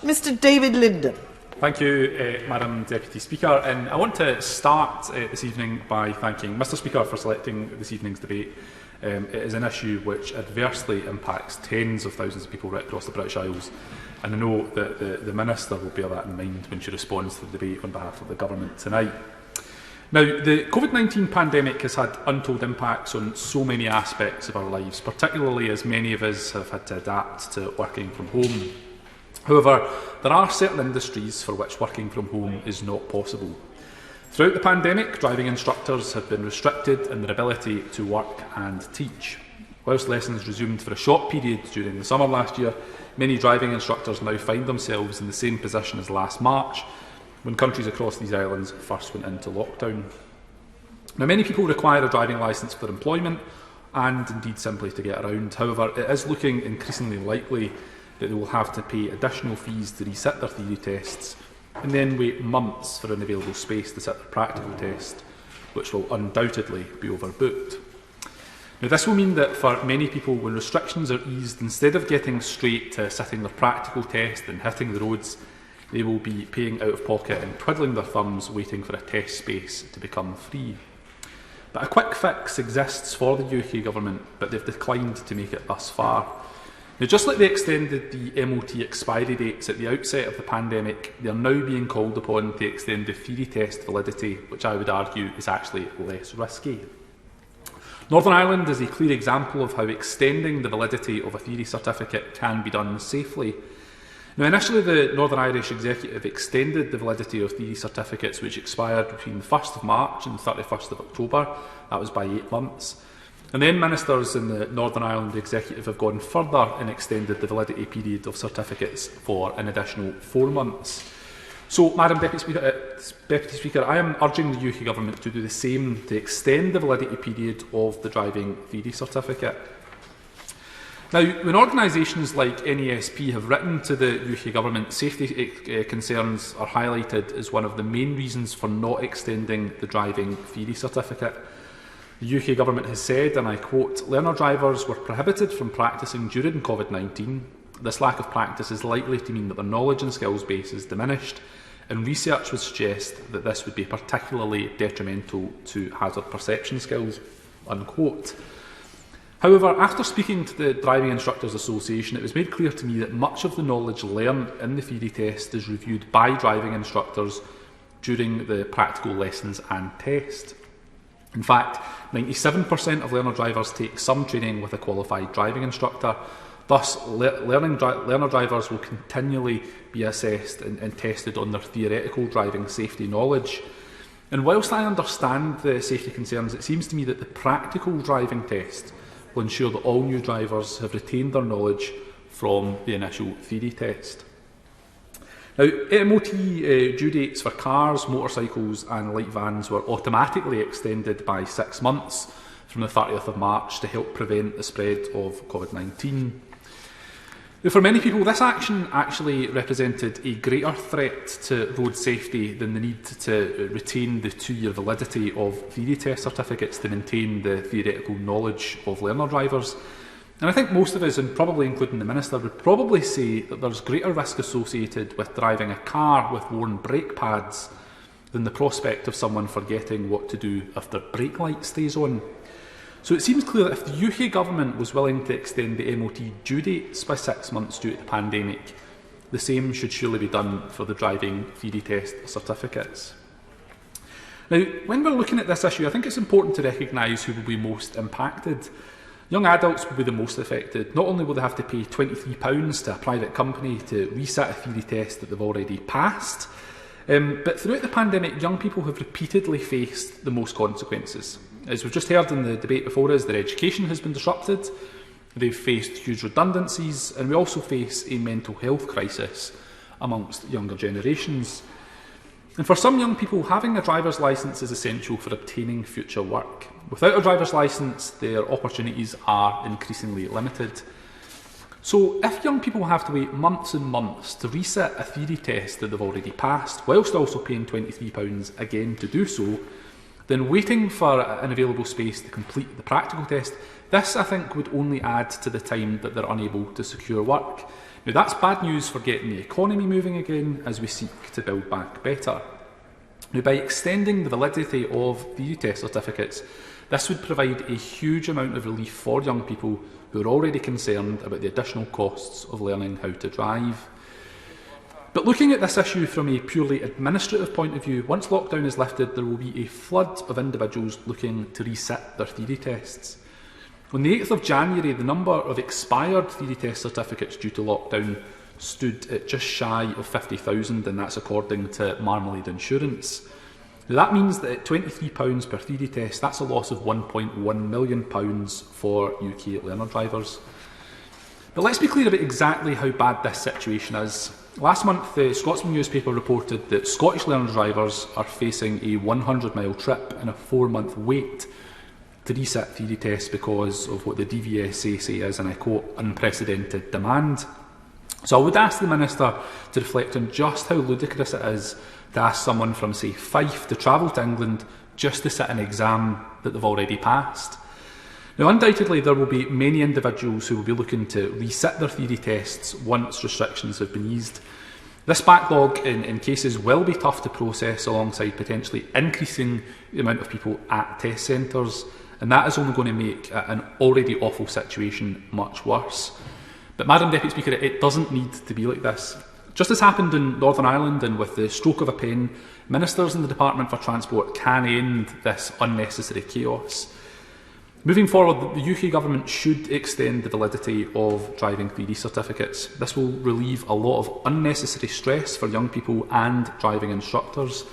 Mr David Linden. Thank you, Madam Deputy Speaker. And I want to start this evening by thanking Mr Speaker for selecting this evening's debate. It is an issue which adversely impacts tens of thousands of people right across the British Isles, and I know that the Minister will bear that in mind when she responds to the debate on behalf of the Government tonight. Now, the COVID-19 pandemic has had untold impacts on so many aspects of our lives, particularly as many of us have had to adapt to working from home. However, there are certain industries for which working from home is not possible. Throughout the pandemic, driving instructors have been restricted in their ability to work and teach. Whilst lessons resumed for a short period during the summer last year, many driving instructors now find themselves in the same position as last March, when countries across these islands first went into lockdown. Now, many people require a driving licence for employment and indeed simply to get around. However, it is looking increasingly likely that they will have to pay additional fees to resit their theory tests and then wait months for an available space to sit their practical test, which will undoubtedly be overbooked. Now, this will mean that for many people, when restrictions are eased, instead of getting straight to sitting their practical test and hitting the roads, they will be paying out of pocket and twiddling their thumbs waiting for a test space to become free. But a quick fix exists for the UK Government, but they've declined to make it thus far. Now, just like they extended the MOT expiry dates at the outset of the pandemic, they are now being called upon to extend the theory test validity, which I would argue is actually less risky. Northern Ireland is a clear example of how extending the validity of a theory certificate can be done safely. Now, initially, the Northern Irish Executive extended the validity of theory certificates which expired between the 1st of March and the 31st of October. That was by 8 months. And then ministers in the Northern Ireland Executive have gone further and extended the validity period of certificates for an additional 4 months. So, Madam Deputy Speaker, I am urging the UK Government to do the same to extend the validity period of the driving theory certificate. Now, when organisations like NASP have written to the UK Government, safety concerns are highlighted as one of the main reasons for not extending the driving theory certificate. The UK Government has said, and I quote, "Learner drivers were prohibited from practising during COVID-19. This lack of practice is likely to mean that their knowledge and skills base is diminished, and research would suggest that this would be particularly detrimental to hazard perception skills." Unquote. However, after speaking to the Driving Instructors Association, it was made clear to me that much of the knowledge learned in the theory test is reviewed by driving instructors during the practical lessons and test. In fact, 97% of learner drivers take some training with a qualified driving instructor. Thus, learner drivers will continually be assessed and tested on their theoretical driving safety knowledge. And whilst I understand the safety concerns, it seems to me that the practical driving test will ensure that all new drivers have retained their knowledge from the initial theory test. Now, MOT due dates for cars, motorcycles and light vans were automatically extended by 6 months from the 30th of March to help prevent the spread of COVID-19. Now, for many people, this action actually represented a greater threat to road safety than the need to retain the 2-year validity of theory test certificates to maintain the theoretical knowledge of learner drivers. And I think most of us, and probably including the Minister, would probably say that there's greater risk associated with driving a car with worn brake pads than the prospect of someone forgetting what to do if their brake light stays on. So it seems clear that if the UK Government was willing to extend the MOT due dates by 6 months due to the pandemic, the same should surely be done for the driving theory test certificates. Now, when we're looking at this issue, I think it's important to recognise who will be most impacted. Young adults will be the most affected. Not only will they have to pay £23 to a private company to resit a theory test that they've already passed, but throughout the pandemic, young people have repeatedly faced the most consequences. As we've just heard in the debate before us, their education has been disrupted, they've faced huge redundancies, and we also face a mental health crisis amongst younger generations. And for some young people, having a driver's licence is essential for obtaining future work. Without a driver's licence, their opportunities are increasingly limited. So if young people have to wait months and months to resit a theory test that they've already passed, whilst also paying £23 again to do so, then waiting for an available space to complete the practical test, this I think would only add to the time that they're unable to secure work. Now, that's bad news for getting the economy moving again as we seek to build back better. Now, by extending the validity of theory test certificates, this would provide a huge amount of relief for young people who are already concerned about the additional costs of learning how to drive. But looking at this issue from a purely administrative point of view, once lockdown is lifted, there will be a flood of individuals looking to resit their theory tests. On the 8th of January, the number of expired theory test certificates due to lockdown stood at just shy of 50,000, and that's according to Marmalade Insurance. Now, that means that at £23 per theory test, that's a loss of £1.1 million for UK learner drivers. But let's be clear about exactly how bad this situation is. Last month, the Scotsman newspaper reported that Scottish learner drivers are facing a 100-mile trip and a 4-month wait to resit theory tests because of what the DVSA say is, and I quote, unprecedented demand. So I would ask the Minister to reflect on just how ludicrous it is to ask someone from, say, Fife to travel to England just to sit an exam that they've already passed. Now, undoubtedly, there will be many individuals who will be looking to resit their theory tests once restrictions have been eased. This backlog in cases will be tough to process, alongside potentially increasing the amount of people at test centres, and that is only going to make an already awful situation much worse. But, Madam Deputy Speaker, it doesn't need to be like this. Just as happened in Northern Ireland, and with the stroke of a pen, ministers in the Department for Transport can end this unnecessary chaos. Moving forward, the UK Government should extend the validity of driving theory certificates. This will relieve a lot of unnecessary stress for young people and driving instructors.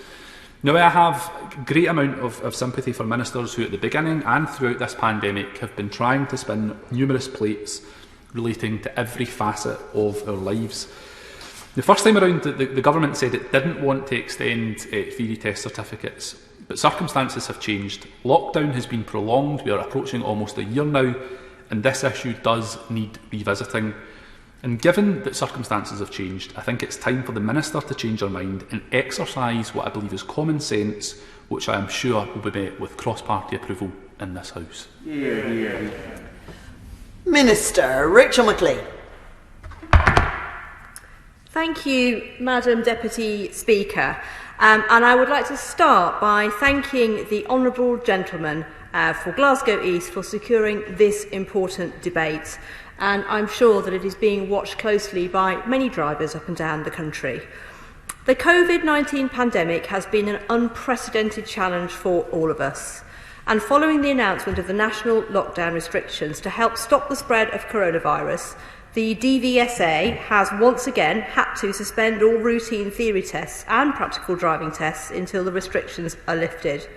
Now, I have a great amount of sympathy for ministers who at the beginning and throughout this pandemic have been trying to spin numerous plates relating to every facet of our lives. The first time around, the government said it didn't want to extend theory test certificates, but circumstances have changed. Lockdown has been prolonged, we are approaching almost a year now, and this issue does need revisiting. And given that circumstances have changed, I think it's time for the Minister to change her mind and exercise what I believe is common sense, which I am sure will be met with cross-party approval in this House. Yeah. Minister Rachel McLean. Thank you, Madam Deputy Speaker. And I would like to start by thanking the Honourable Gentleman for Glasgow East for securing this important debate. And I'm sure that it is being watched closely by many drivers up and down the country. The COVID-19 pandemic has been an unprecedented challenge for all of us. And following the announcement of the national lockdown restrictions to help stop the spread of coronavirus, the DVSA has once again had to suspend all routine theory tests and practical driving tests until the restrictions are lifted.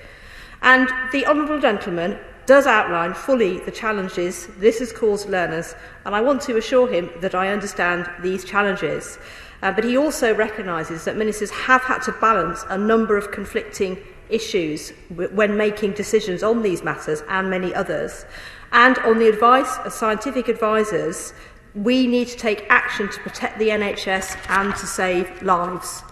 And the Honourable Gentleman does outline fully the challenges this has caused learners, and I want to assure him that I understand these challenges. But he also recognises that ministers have had to balance a number of conflicting issues when making decisions on these matters and many others. And on the advice of scientific advisers, we need to take action to protect the NHS and to save lives.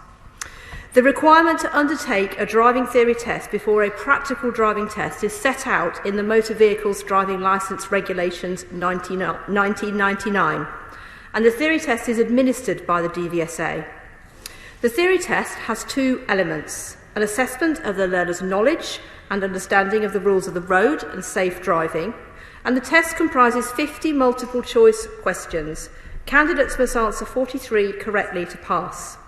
The requirement to undertake a driving theory test before a practical driving test is set out in the Motor Vehicles Driving Licence Regulations 1999, and the theory test is administered by the DVSA. The theory test has two elements: an assessment of the learner's knowledge and understanding of the rules of the road and safe driving, and the test comprises 50 multiple-choice questions. Candidates must answer 43 correctly to pass.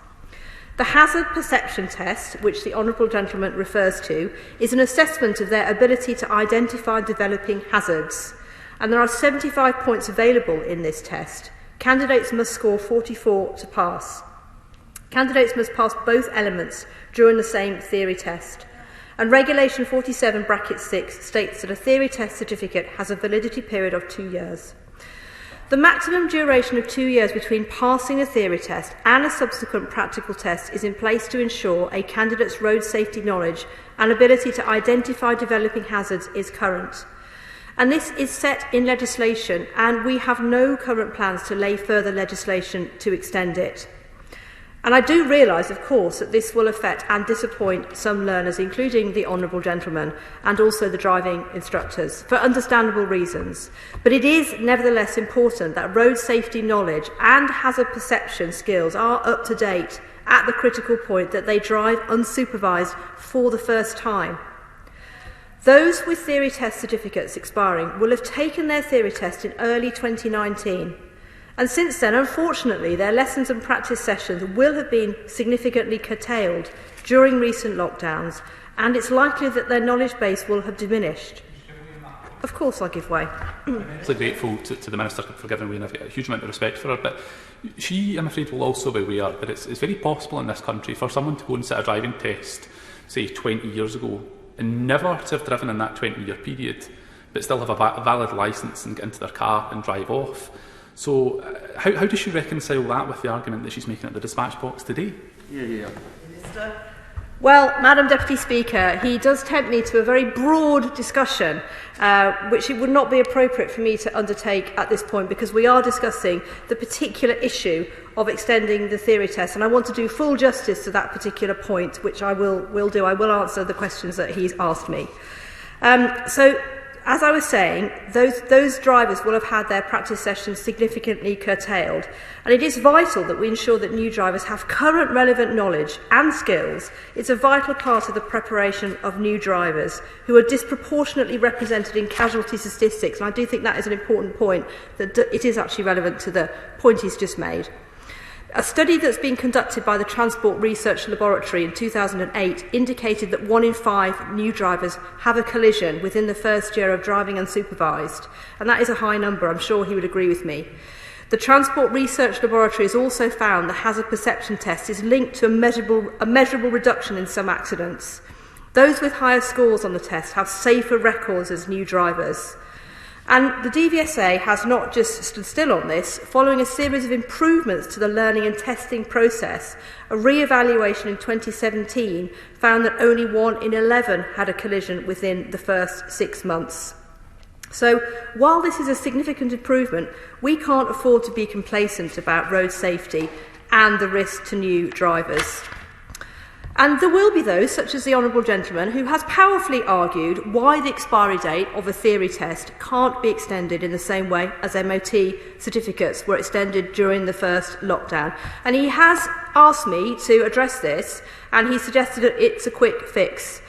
The hazard perception test, which the Honourable Gentleman refers to, is an assessment of their ability to identify developing hazards, and there are 75 points available in this test. Candidates must score 44 to pass. Candidates must pass both elements during the same theory test. And Regulation 47(6) states that a theory test certificate has a validity period of 2 years. The maximum duration of 2 years between passing a theory test and a subsequent practical test is in place to ensure a candidate's road safety knowledge and ability to identify developing hazards is current. And this is set in legislation, and we have no current plans to lay further legislation to extend it. And I do realise, of course, that this will affect and disappoint some learners, including the honourable gentleman and also the driving instructors, for understandable reasons. But it is nevertheless important that road safety knowledge and hazard perception skills are up to date at the critical point that they drive unsupervised for the first time. Those with theory test certificates expiring will have taken their theory test in early 2019. And since then, unfortunately, their lessons and practice sessions will have been significantly curtailed during recent lockdowns, and it's likely that their knowledge base will have diminished. Of course I'll give way. I'm immensely grateful to the Minister for giving way, and I've got a huge amount of respect for her, but she, I'm afraid, will also be aware that it's very possible in this country for someone to go and sit a driving test, say 20 years ago, and never to have driven in that 20-year period, but still have a valid licence and get into their car and drive off. So how does she reconcile that with the argument that she's making at the dispatch box today? Minister. Well, Madam Deputy Speaker, he does tempt me to a very broad discussion, which it would not be appropriate for me to undertake at this point, because we are discussing the particular issue of extending the theory test, and I want to do full justice to that particular point, which I will do. I will answer the questions that he's asked me. So, as I was saying, those drivers will have had their practice sessions significantly curtailed, and it is vital that we ensure that new drivers have current relevant knowledge and skills. It's a vital part of the preparation of new drivers, who are disproportionately represented in casualty statistics, and I do think that is an important point, that it is actually relevant to the point he's just made. A study that's been conducted by the Transport Research Laboratory in 2008 indicated that 1 in 5 new drivers have a collision within the first year of driving unsupervised, and that is a high number. I'm sure he would agree with me. The Transport Research Laboratory has also found the hazard perception test is linked to a measurable reduction in some accidents. Those with higher scores on the test have safer records as new drivers. And the DVSA has not just stood still on this. Following a series of improvements to the learning and testing process, a re-evaluation in 2017 found that only 1 in 11 had a collision within the first 6 months. So, while this is a significant improvement, we can't afford to be complacent about road safety and the risk to new drivers. And there will be those, such as the Honourable Gentleman, who has powerfully argued why the expiry date of a theory test can't be extended in the same way as MOT certificates were extended during the first lockdown. And he has asked me to address this, and he suggested that it's a quick fix.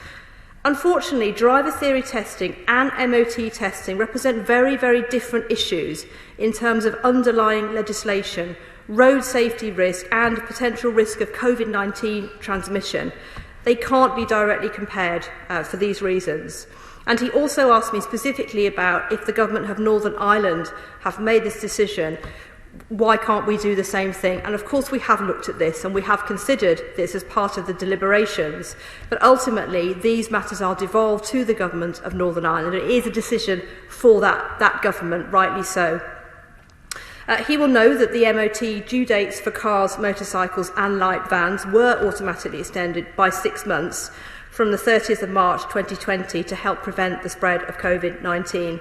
Unfortunately, driver theory testing and MOT testing represent very, very different issues in terms of underlying legislation, road safety risk and potential risk of COVID-19 transmission. They can't be directly compared for these reasons. And he also asked me specifically about if the government of Northern Ireland have made this decision, why can't we do the same thing? And of course we have looked at this and we have considered this as part of the deliberations, but ultimately these matters are devolved to the government of Northern Ireland. It is a decision for that government, rightly so. He will know that the MOT due dates for cars, motorcycles and light vans were automatically extended by 6 months from the 30th of March 2020 to help prevent the spread of COVID-19.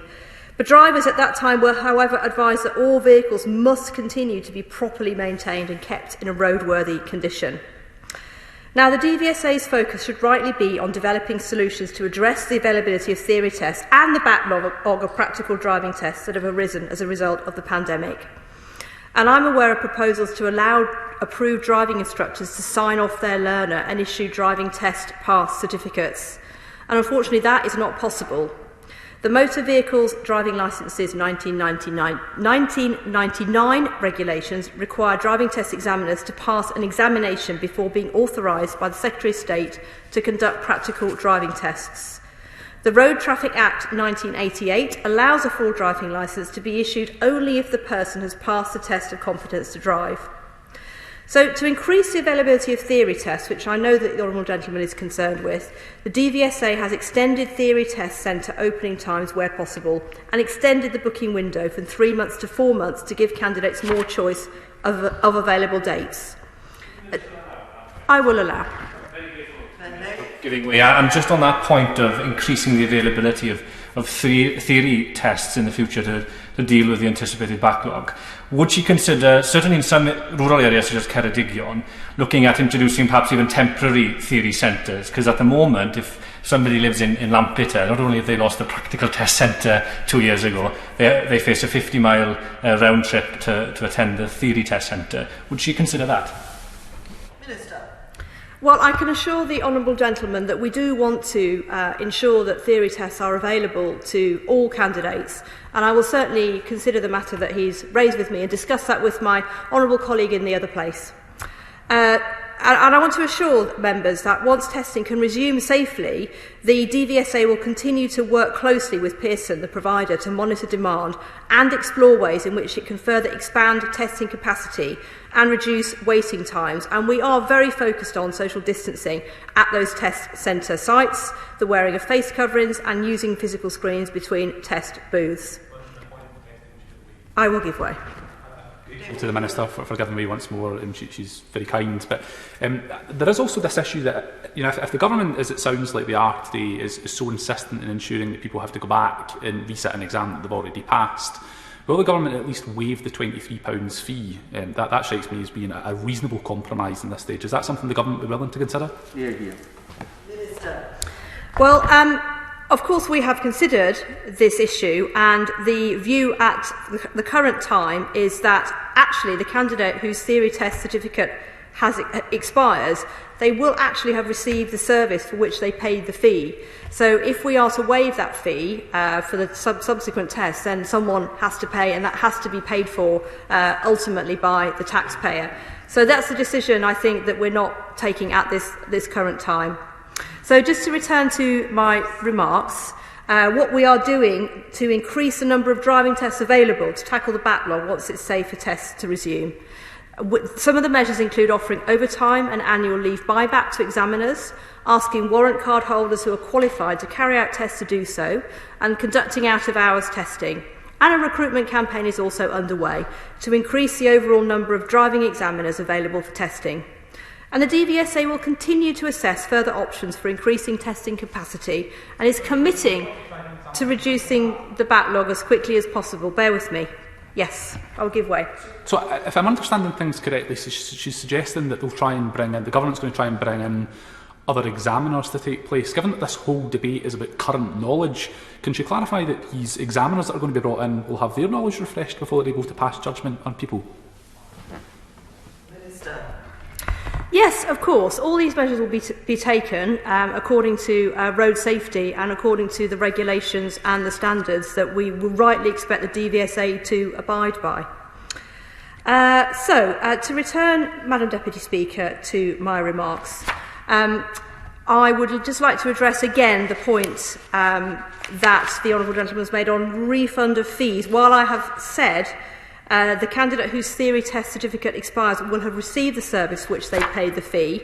But drivers at that time were, however, advised that all vehicles must continue to be properly maintained and kept in a roadworthy condition. Now, the DVSA's focus should rightly be on developing solutions to address the availability of theory tests and the backlog of practical driving tests that have arisen as a result of the pandemic. And I'm aware of proposals to allow approved driving instructors to sign off their learner and issue driving test pass certificates. And unfortunately, that is not possible. The Motor Vehicles Driving Licences 1999 regulations require driving test examiners to pass an examination before being authorised by the Secretary of State to conduct practical driving tests. The Road Traffic Act 1988 allows a full driving licence to be issued only if the person has passed the test of competence to drive. So, to increase the availability of theory tests, which I know that the Honourable Gentleman is concerned with, the DVSA has extended theory test centre opening times where possible and extended the booking window from 3 months to 4 months to give candidates more choice of available dates. I will allow. Giving way. I'm just on that point of increasing the availability of theory tests in the future to deal with the anticipated backlog. would she consider, certainly in some rural areas such as Ceredigion, looking at introducing perhaps even temporary theory centres? Because at the moment, if somebody lives in Lampeter, not only have they lost the practical test centre 2 years ago, they face a 50-mile round trip to attend the theory test centre. Would she consider that? Well, I can assure the honourable gentleman that we do want to ensure that theory tests are available to all candidates, and I will certainly consider the matter that he's raised with me and discuss that with my honourable colleague in the other place. And I want to assure members that once testing can resume safely, the DVSA will continue to work closely with Pearson, the provider, to monitor demand and explore ways in which it can further expand testing capacity and reduce waiting times. And we are very focused on social distancing at those test centre sites, the wearing of face coverings and using physical screens between test booths. I will give way. To the Minister for giving me once more, she's very kind. But there is also this issue that, if the government, as it sounds like they are today, is so insistent in ensuring that people have to go back and resit an exam that they've already passed, will the government at least waive the £23 fee? That strikes me as being a reasonable compromise in this stage. Is that something the government would be willing to consider? Yeah. Minister. Well, of course, we have considered this issue, and the view at the current time is that actually the candidate whose theory test certificate expires, they will actually have received the service for which they paid the fee. So if we are to waive that fee for the subsequent tests, then someone has to pay, and that has to be paid for ultimately by the taxpayer. So that's the decision, I think, that we're not taking at this current time. So just to return to my remarks, what we are doing to increase the number of driving tests available to tackle the backlog once it's safe for tests to resume. Some of the measures include offering overtime and annual leave buyback to examiners, asking warrant card holders who are qualified to carry out tests to do so, and conducting out-of-hours testing. And a recruitment campaign is also underway to increase the overall number of driving examiners available for testing. And the DVSA will continue to assess further options for increasing testing capacity and is committing to reducing the backlog as quickly as possible. Bear with me. Yes, I'll give way. So if I'm understanding things correctly, she's suggesting that the government's going to try and bring in other examiners to take place. Given that this whole debate is about current knowledge, can she clarify that these examiners that are going to be brought in will have their knowledge refreshed before they're able to pass judgment on people? Yes, of course. All these measures will be taken according to road safety and according to the regulations and the standards that we will rightly expect the DVSA to abide by. To return, Madam Deputy Speaker, to my remarks, I would just like to address again the point that the Honourable Gentleman has made on refund of fees. While I have said the candidate whose theory test certificate expires will have received the service for which they paid the fee.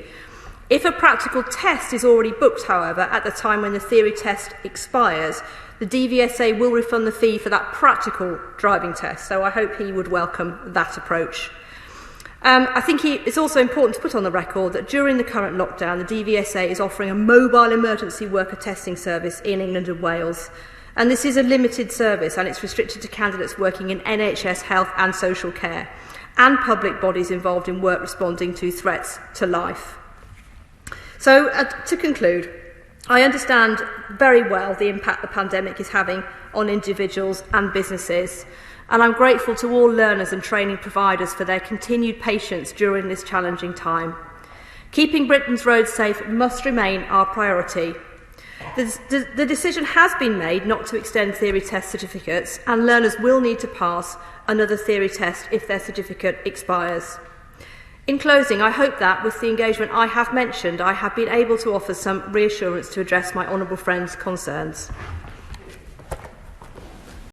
If a practical test is already booked, however, at the time when the theory test expires, the DVSA will refund the fee for that practical driving test. So I hope he would welcome that approach. I think it's also important to put on the record that during the current lockdown, the DVSA is offering a mobile emergency worker testing service in England and Wales. And this is a limited service, and it's restricted to candidates working in NHS health and social care and public bodies involved in work responding to threats to life. So, to conclude, I understand very well the impact the pandemic is having on individuals and businesses, and I'm grateful to all learners and training providers for their continued patience during this challenging time. Keeping Britain's roads safe must remain our priority. The decision has been made not to extend theory test certificates, and learners will need to pass another theory test if their certificate expires. In closing, I hope that, with the engagement I have mentioned, I have been able to offer some reassurance to address my honourable friend's concerns.